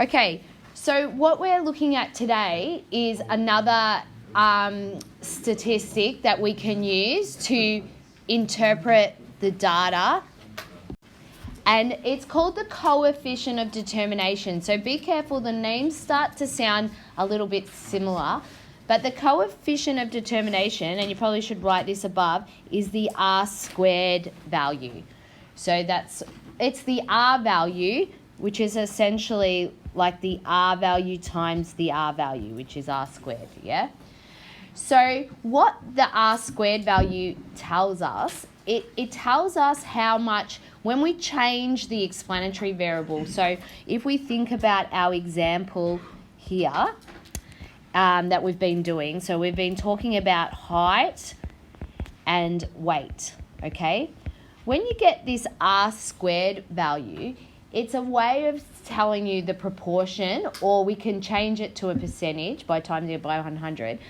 Okay, so what we're looking at today is another statistic that we can use to interpret the data, and it's called the coefficient of determination. So be careful, the names start to sound a little bit similar, but the coefficient of determination, and you probably should write this above, is the R squared value. So it's the R value, which is essentially like the R value times the R value, which is R squared, yeah? So what the R squared value tells us, it tells us how much, when we change the explanatory variable, so if we think about our example here that we've been doing, so we've been talking about height and weight, okay? When you get this R squared value, it's a way of telling you the proportion, or we can change it to a percentage by timing it by 100.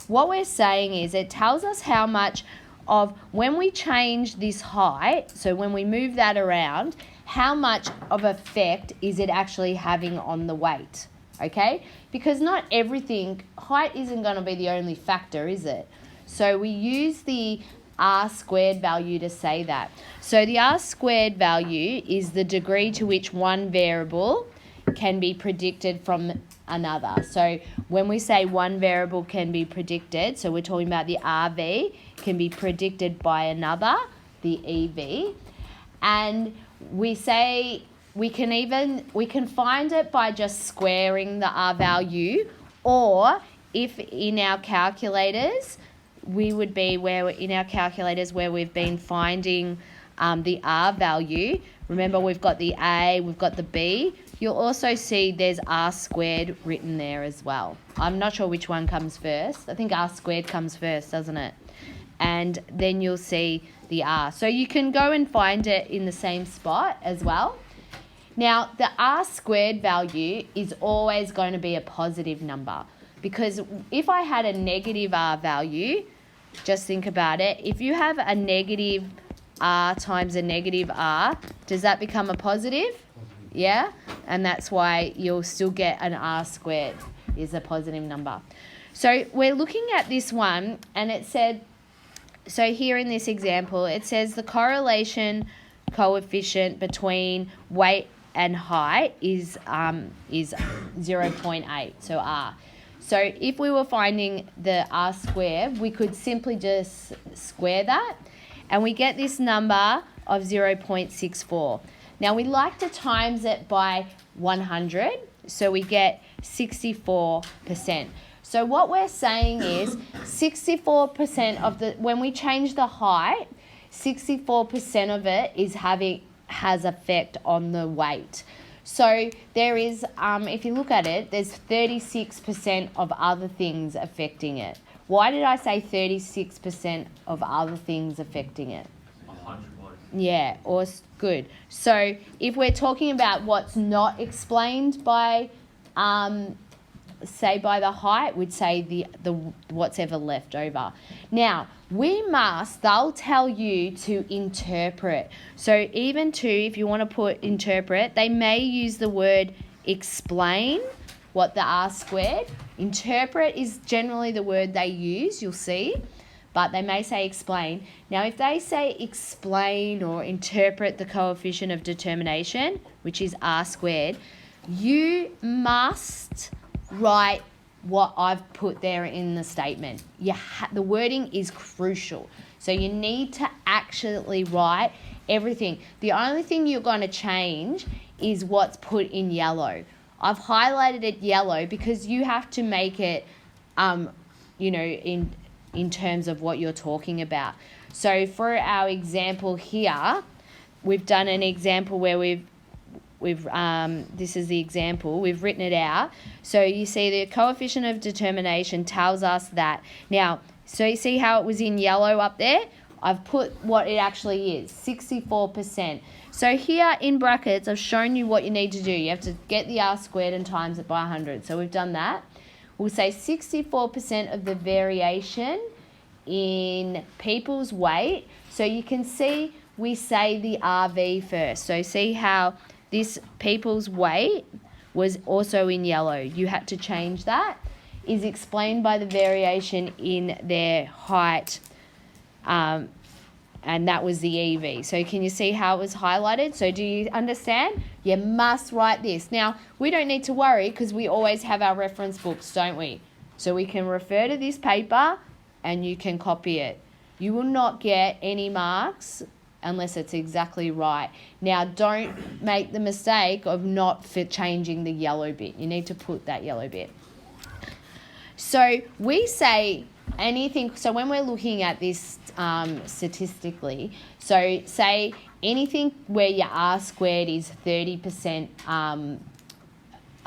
What we're saying is it tells us how much of, when we change this height, so when we move that around, how much of effect is it actually having on the weight, okay? Because not everything, height isn't going to be the only factor, is it? So we use the R squared value to say that. So the R squared value is the degree to which one variable can be predicted from another. So when we say one variable can be predicted, so we're talking about the RV can be predicted by another, the EV, and we say we can find it by just squaring the R value, or if in our calculators we would be where we've been finding the R value. Remember, we've got the A, we've got the B. You'll also see there's R squared written there as well. I'm not sure which one comes first. I think R squared comes first, doesn't it? And then you'll see the R. So you can go and find it in the same spot as well. Now, the R squared value is always going to be a positive number, because if I had a negative R value, just think about it. If you have a negative R times a negative R, does that become a positive? Yeah? And that's why you'll still get an R squared is a positive number. So we're looking at this one, and it said, so here in this example, it says the correlation coefficient between weight and height is 0.8, so R. So if we were finding the R squared, we could simply just square that, and we get this number of 0.64. Now we like to times it by 100, so we get 64%. So what we're saying is 64% of when we change the height, 64% of it has effect on the weight. So there is, if you look at it, there's 36% of other things affecting it. Why did I say 36% of other things affecting it? 100 watt. Yeah, good. So if we're talking about what's not explained by, say by the height, we'd say the what's ever left over. Now, they'll tell you to interpret. So even if you want to put interpret, they may use the word explain what the R squared. Interpret is generally the word they use, you'll see, but they may say explain. Now, if they say explain or interpret the coefficient of determination, which is R squared, you must write what I've put there in the statement. The wording is crucial. So you need to actually write everything. The only thing you're going to change is what's put in yellow. I've highlighted it yellow because you have to make it, in terms of what you're talking about. So for our example here, we've done an example where this is the example, we've written it out. So you see the coefficient of determination tells us that. Now, so you see how it was in yellow up there? I've put what it actually is, 64%. So here in brackets, I've shown you what you need to do. You have to get the R squared and times it by 100. So we've done that. We'll say 64% of the variation in people's weight. So you can see we say the RV first. So see how this people's weight was also in yellow. You had to change that. Is explained by the variation in their height, and that was the EV. So can you see how it was highlighted? So do you understand? You must write this. Now, we don't need to worry because we always have our reference books, don't we? So we can refer to this paper and you can copy it. You will not get any marks unless it's exactly right. Now, don't make the mistake of not changing the yellow bit. You need to put that yellow bit. So we say anything, so when we're looking at this statistically, so say anything where your R squared is 30%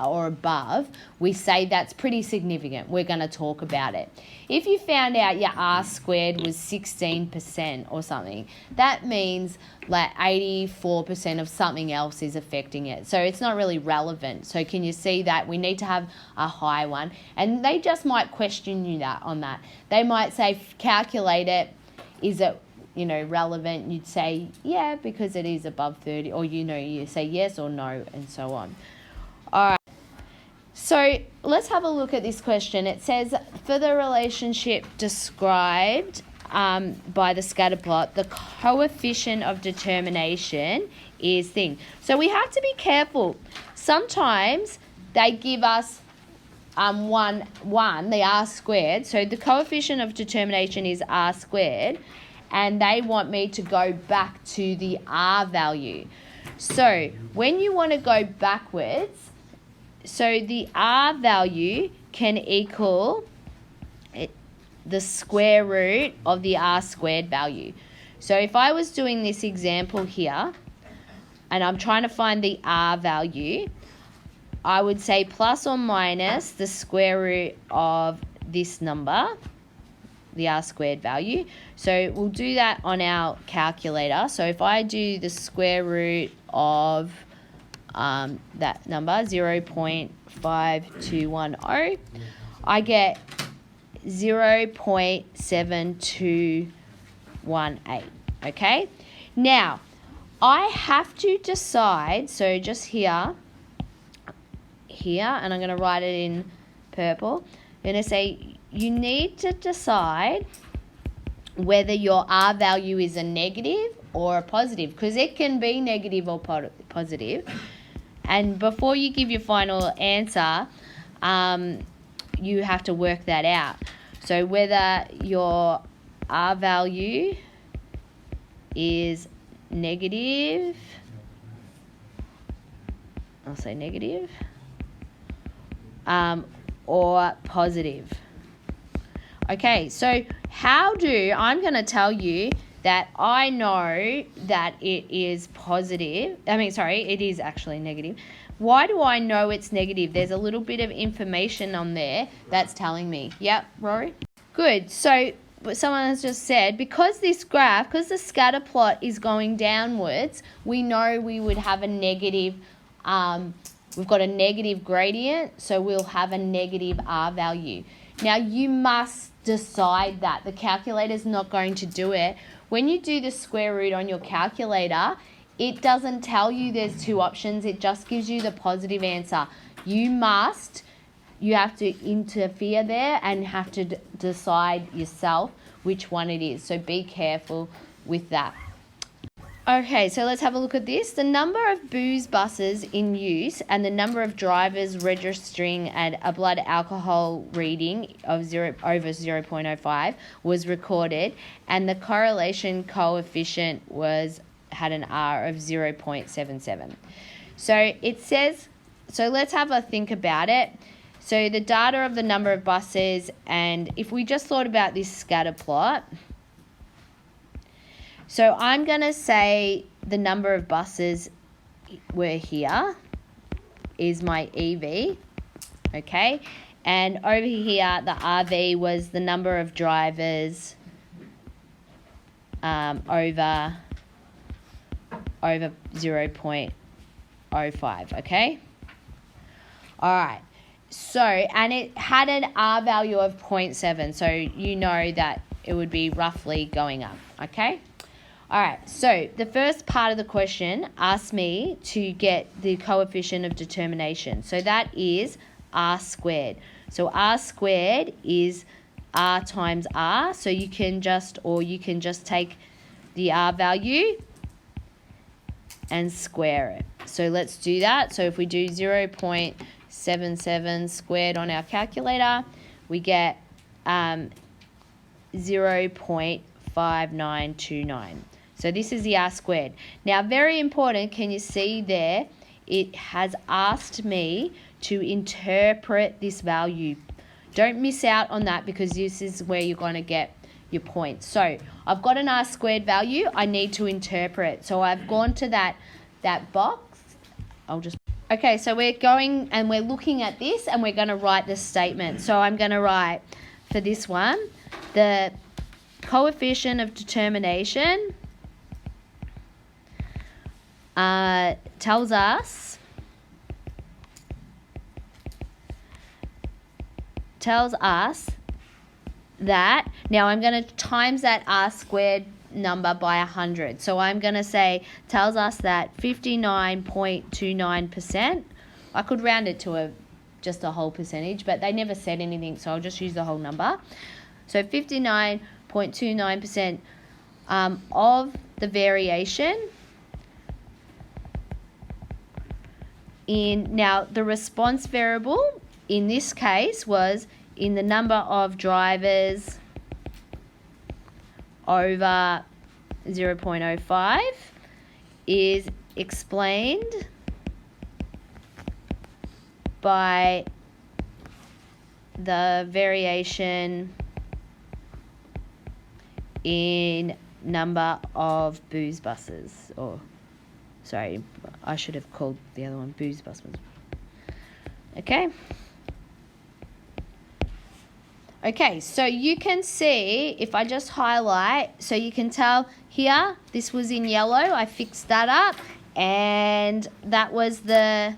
or above, we say that's pretty significant. We're going to talk about it. If you found out your R squared was 16% or something, that means like 84% of something else is affecting it. So it's not really relevant. So can you see that? We need to have a high one. And they just might question you on that. They might say, calculate it. Is it, relevant? You'd say, yeah, because it is above 30. Or, you say yes or no and so on. All right. So let's have a look at this question. It says, for the relationship described by the scatter plot, the coefficient of determination is thing. So we have to be careful. Sometimes they give us one, the R squared. So the coefficient of determination is R squared, and they want me to go back to the R value. So when you want to go backwards, so the R value can equal the square root of the R squared value. So if I was doing this example here, and I'm trying to find the R value, I would say plus or minus the square root of this number, the R squared value. So we'll do that on our calculator. So if I do the square root of that number, 0.5210, I get 0.7218. Okay? Now, I have to decide, so just here, and I'm going to write it in purple. I'm going to say you need to decide whether your R value is a negative or a positive, because it can be negative or positive. And before you give your final answer, you have to work that out. So whether your R value is negative, I'll say negative, or positive. Okay, so I'm going to tell you that I know that it is positive. It is actually negative. Why do I know it's negative? There's a little bit of information on there that's telling me. Yep, Rory? Good. So someone has just said, because the scatter plot is going downwards, we know we would have a negative, we've got a negative gradient, so we'll have a negative R value. Now, you must decide that. The calculator's not going to do it. When you do the square root on your calculator, it doesn't tell you there's two options. It just gives you the positive answer. You have to interfere there and have to decide yourself which one it is. So be careful with that. Okay, so let's have a look at this. The number of booze buses in use and the number of drivers registering at a blood alcohol reading of over 0.05 was recorded, and the correlation coefficient had an R of 0.77. So it says, so let's have a think about it. So the data of the number of buses, and if we just thought about this scatter plot, so I'm going to say the number of buses were here is my EV, okay? And over here, the RV was the number of drivers over 0.05, okay? All right. So, and it had an R value of 0.7, so you know that it would be roughly going up, okay? All right, so the first part of the question asked me to get the coefficient of determination. So that is r squared. So r squared is r times r. So you can just take the r value and square it. So let's do that. So if we do 0.77 squared on our calculator, we get 0.5929. So this is the r squared. Now, very important, can you see there, it has asked me to interpret this value. Don't miss out on that because this is where you're going to get your points. So I've got an r squared value. I need to interpret. So I've gone to that box. Okay, so we're going and we're looking at this and we're going to write the statement. So I'm going to write for this one, the coefficient of determination tells us that, now I'm going to times that r squared number by 100. So I'm going to say, tells us that 59.29%, I could round it to just a whole percentage, but they never said anything, so I'll just use the whole number. So 59.29% of the variation now the response variable in this case was in the number of drivers over 0.05 is explained by the variation in number of booze buses, or sorry, I should have called the other one booze buses. Okay. Okay, so you can see, if I just highlight, so you can tell here, this was in yellow, I fixed that up, and that was the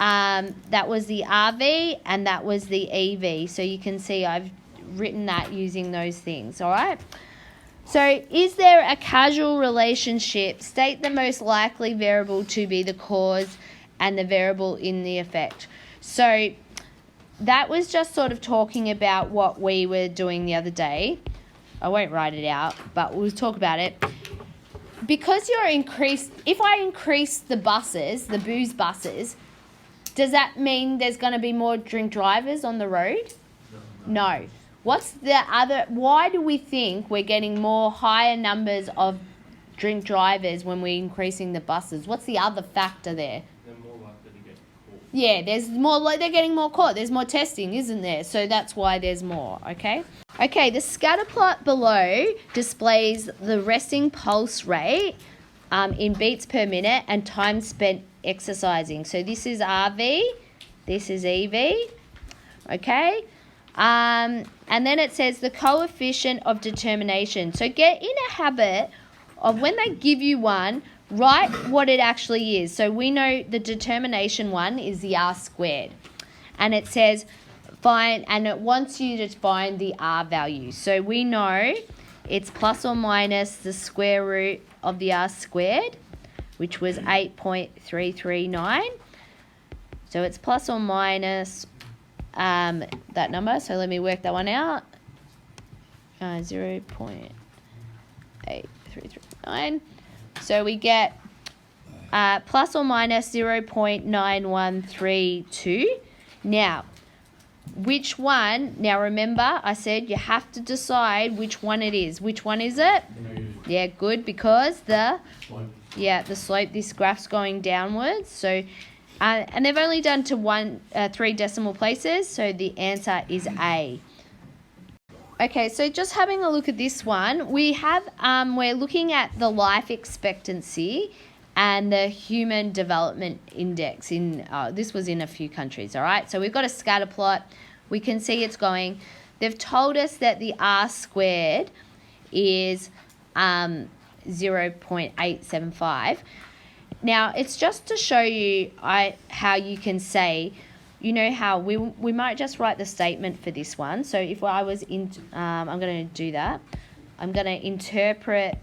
RV and that was the EV. So you can see I've written that using those things, all right? So is there a causal relationship? State the most likely variable to be the cause and the variable in the effect. So that was just sort of talking about what we were doing the other day. I won't write it out, but we'll talk about it. Because if I increase the buses, the booze buses, does that mean there's going to be more drink drivers on the road? No. Why do we think we're getting higher numbers of drink drivers when we're increasing the buses? What's the other factor there? They're more likely to get caught. Yeah, they're getting more caught. There's more testing, isn't there? So that's why there's more, okay? Okay, the scatter plot below displays the resting pulse rate in beats per minute and time spent exercising. So this is RV, this is EV, okay? And then it says the coefficient of determination. So get in a habit of when they give you one, write what it actually is. So we know the determination one is the r squared. And it says and it wants you to find the r value. So we know it's plus or minus the square root of the r squared, which was 8.339. So it's plus or minus that number. So let me work that one out. 0.8339. So we get plus or minus 0.9132. Now, which one? Now remember, I said you have to decide which one it is. Which one is it? Yeah, good, because the slope, this graph's going downwards. So, and they've only done to 3 decimal places, so the answer is A. Okay, so just having a look at this one, we're looking at the life expectancy and the Human Development Index. This was in a few countries, all right? So we've got a scatter plot. We can see it's going. They've told us that the r squared is 0.875. Now, it's just to show you how you can say, you know how we might just write the statement for this one. So if I was I'm going to do that. I'm going to interpret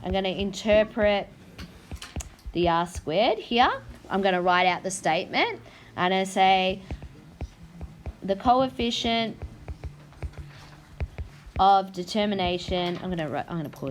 I'm going to interpret the r squared here. I'm going to write out the statement. And I say the coefficient of determination. I'm going to pause